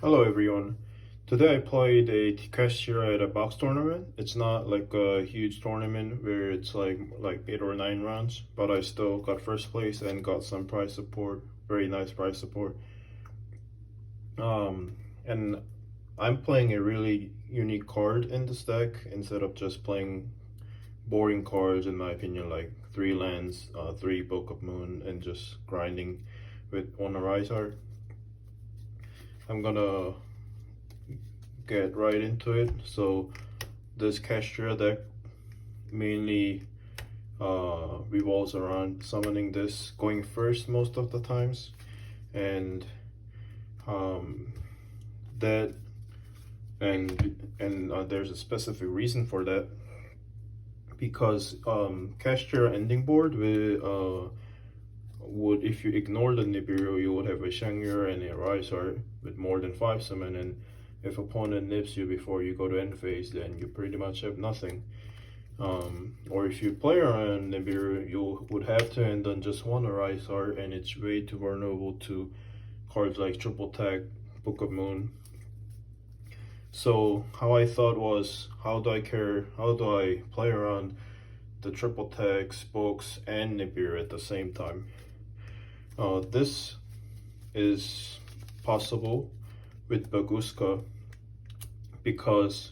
Hello everyone. Today I played a Kashtira at a box tournament. It's not like a huge tournament where it's like 8 or 9 rounds, but I still got first place and got some prize support. Very nice prize support. And I'm playing a really unique card in this deck instead of just playing boring cards in my opinion, like 3 lands, 3 Book of Moon, and just grinding with one Arise Art. I'm gonna get right into it. So this Kashtira deck mainly revolves around summoning this, going first most of the times, and um, that and there's a specific reason for that because Kashtira ending board would, if you ignore the Nibiru, you would have a Shangir and a Rysar with more than 5 summon, and if opponent nips you before you go to end phase, then you pretty much have nothing. Or if you play around Nibiru, you would have to end on just one Rysar, and it's way too vulnerable to cards like Triple Tag, Book of Moon. So how I thought was, how do I play around the Triple Tags, Books, and Nibiru at the same time? This is possible with Baguska because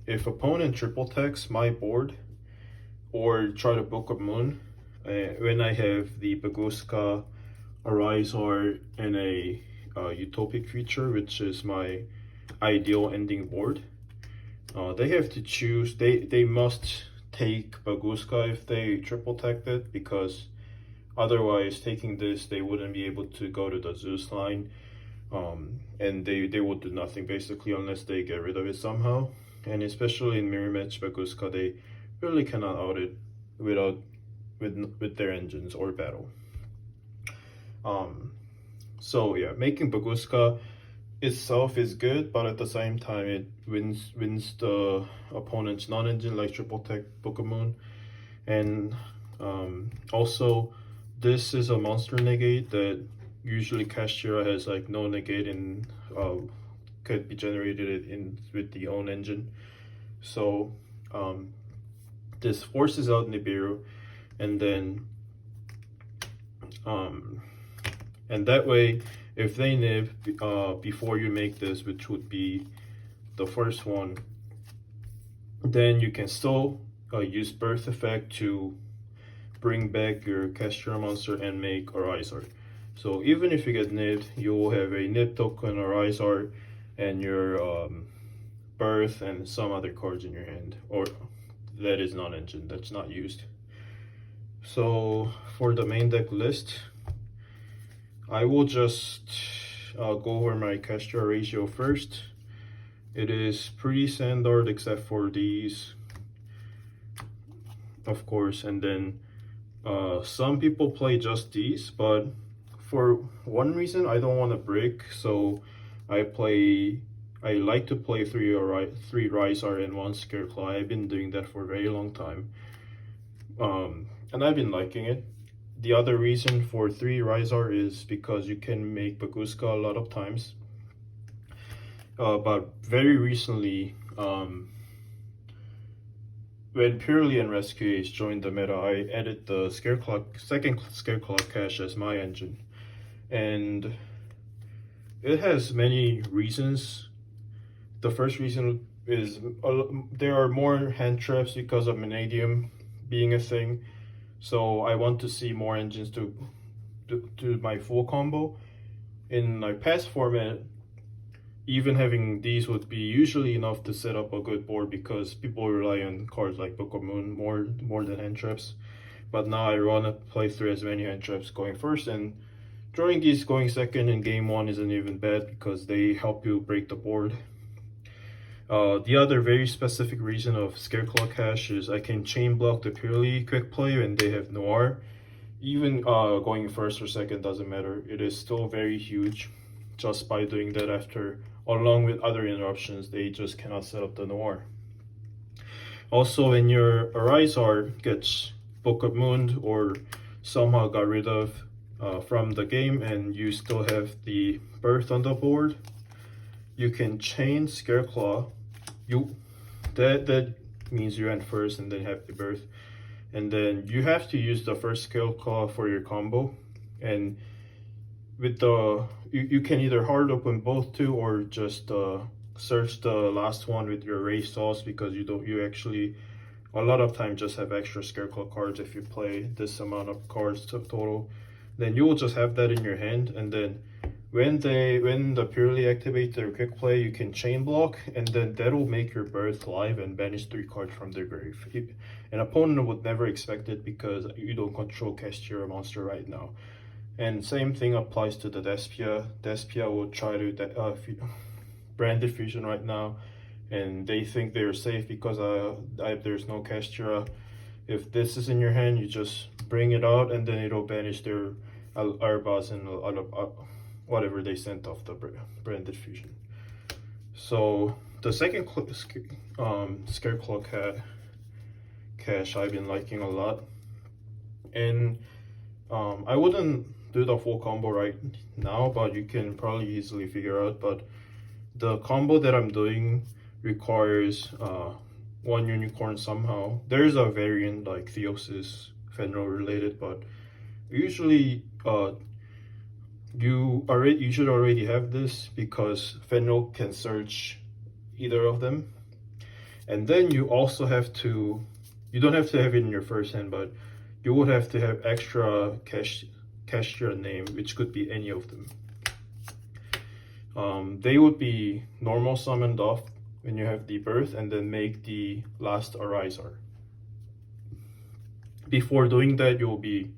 if opponent triple attacks my board or try to Book of Moon, when I have the Baguska, Arisor, and a Utopic creature, which is my ideal ending board, they have to choose. They must take Baguska if they triple attacked it, because otherwise, taking this, they wouldn't be able to go to the Zeus line, and they would do nothing basically unless they get rid of it somehow. And especially in mirror match Baguska, they really cannot out it with their engines or battle. So yeah, making Baguska itself is good, but at the same time it wins the opponent's non-engine like Triple Tech Book of Moon, and also this is a monster negate that usually Kashtira has like no negate in, could be generated in with the own engine. So this forces out Nibiru, and then and that way if they nib before you make this, which would be the first one, then you can still use birth effect to bring back your Kashtira monster and make a Rysar. So even if you get nipped, you will have a nip token, a Rysar, and your birth and some other cards in your hand, or that is non-engine, that's not used. So for the main deck list, I will just go over my Kashtira ratio first. It is pretty standard except for these, of course, and then some people play just these, but for one reason I don't want to break, so I like to play three Rysar and 1 Scareclaw. I've been doing that for a very long time, and I've been liking it. The other reason for 3 Rysar is because you can make Baguska a lot of times, but very recently, when Purely and Rescue Ace joined the meta, I added the second Scareclaw cache as my engine, and it has many reasons. The first reason is there are more hand traps because of Vanadium being a thing, so I want to see more engines to do my full combo. In my past format, even having these would be usually enough to set up a good board because people rely on cards like Book of Moon more than hand traps. But now I want to play through as many hand traps going first, and drawing these going second in game 1 isn't even bad because they help you break the board. The other very specific reason of Scareclaw Cache is I can chain block the purely quick play when they have Noir. Even going first or second doesn't matter. It is still very huge just by doing that after, along with other interruptions, they just cannot set up the Noir. Also, when your Arisar gets Book of Moon or somehow got rid of, from the game and you still have the birth on the board, you can chain Scareclaw. That means you end first and then have the birth. And then you have to use the first Scareclaw for your combo. And with the you can either hard open both two or just search the last one with your raised sauce, because you actually a lot of time just have extra Scareclaw cards if you play this amount of cards total. Then you will just have that in your hand, and then when the purely activate their quick play, you can chain block, and then that'll make your birth live and banish 3 cards from their grave. An opponent would never expect it because you don't control Kashtira monster right now. And same thing applies to the Despia. Despia will try to branded fusion right now, and they think they're safe because there's no Kashtira. If this is in your hand, you just bring it out, and then it'll banish their Arbas and whatever they sent off the branded fusion. So the second Scareclaw cache I've been liking a lot, and I wouldn't do the full combo right now, but you can probably easily figure out. But the combo that I'm doing requires 1 unicorn somehow. There's a variant like Theosis, Fenrir related, but usually you should already have this, because Fenrir can search either of them. And then you also have to, you don't have to have it in your first hand, but you would have to have extra Kashtira name, which could be any of them. They would be normal summoned off when you have the birth, and then make the last Ariser. Before doing that, you'll be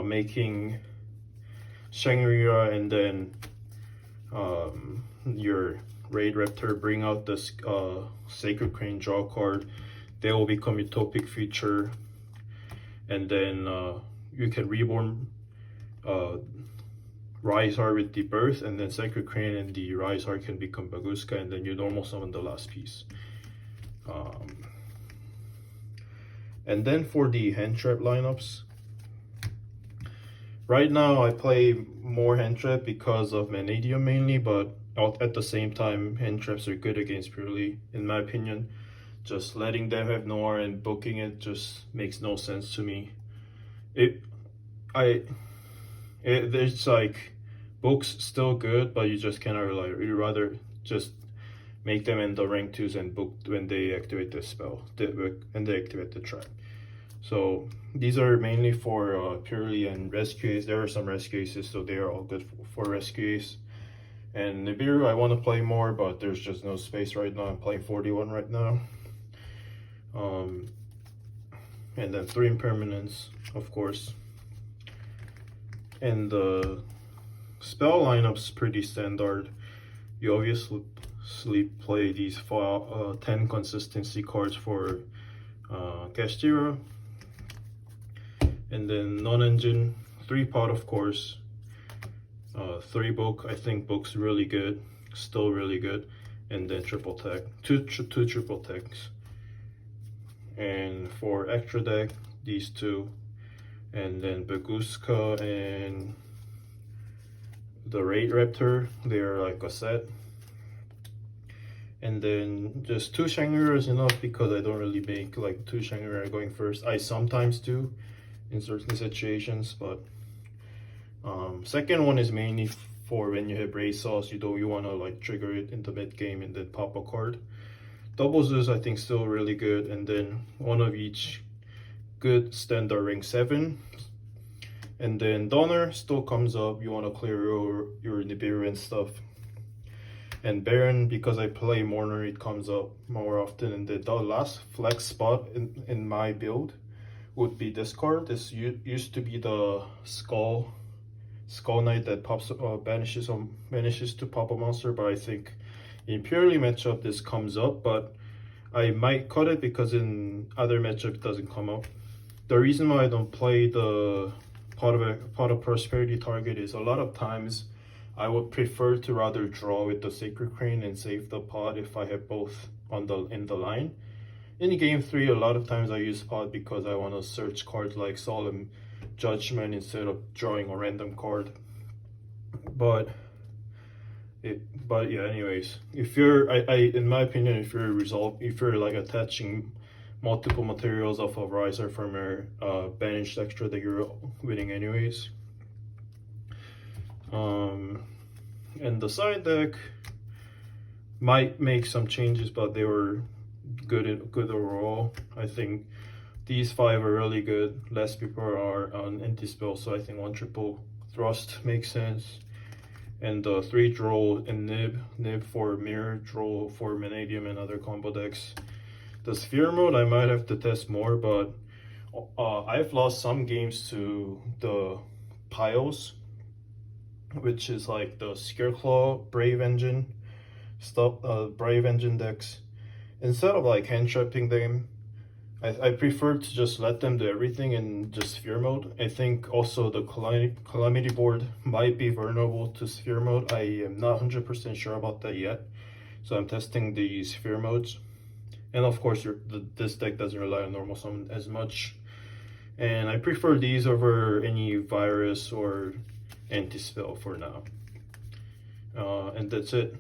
making Shangri-La, and then your Raid Raptor bring out this Sacred Crane draw card. They will become utopic feature, and then you can reborn Rizar with the birth, and then Sacred Crane and the Rizar can become Baguska, and then you normal summon the last piece. And then for the hand trap lineups, right now I play more hand trap because of Vanadium mainly, but at the same time hand traps are good against Purely, in my opinion. Just letting them have Noir and booking it just makes no sense to me. It's like books still good, but you just cannot rely. You rather just make them in the rank 2s and book when they activate the spell and they activate the trap. So these are mainly for Purely and Rescue Ace. There are some Rescue Aces, so they are all good for Rescue Ace. And Nibiru I want to play more, but there's just no space right now. I'm playing 41 right now. And then 3 Impermanence, of course. And the spell lineup's pretty standard. You obviously play these 10 consistency cards for Kashtira. And then non-engine, 3 pot of course, 3 book. I think book's really good, still really good. And then triple tech, two triple techs. And for extra deck, these 2, and then Baguska and the Raid Raptor, they're like a set. And then just 2 Shangri-La is enough, because I don't really make like 2 Shangri-La going first. I sometimes do in certain situations, but second one is mainly for when you have race sauce. You want to like trigger it in the mid game and then pop a card. Doubles is I think still really good, and then 1 of each good standard rank 7. And then Donner still comes up. You want to clear your Nibiru and stuff. And Baron, because I play Mourner, it comes up more often. And then the last flex spot in my build would be this card. This used to be the Skull Knight that pops manages to pop a monster, but I think in Purely matchup this comes up, but I might cut it because in other matchup it doesn't come up. The reason why I don't play the Pot of Prosperity target is a lot of times I would prefer to rather draw with the Sacred Crane and save the pot if I have both in the line. In game 3, a lot of times I use pot because I want to search cards like Solemn judgment instead of drawing a random card. But yeah, anyways, if you're in my opinion, if you're like attaching multiple materials of a riser from your banished extra that you're winning anyways. And the side deck might make some changes, but they were good overall. I think these 5 are really good. Less people are on anti-spell, so I think 1 triple thrust makes sense. And the 3 draw and nib for mirror, draw for Vanadium and other combo decks. The sphere mode I might have to test more, but I've lost some games to the piles, which is like the Scareclaw, Brave Engine stuff, Brave Engine decks. Instead of like hand trapping them, I prefer to just let them do everything in just sphere mode. I think also the Calamity board might be vulnerable to sphere mode. I am not 100% sure about that yet, so I'm testing the sphere modes. And of course, this deck doesn't rely on normal summon as much. And I prefer these over any virus or anti-spell for now. And that's it.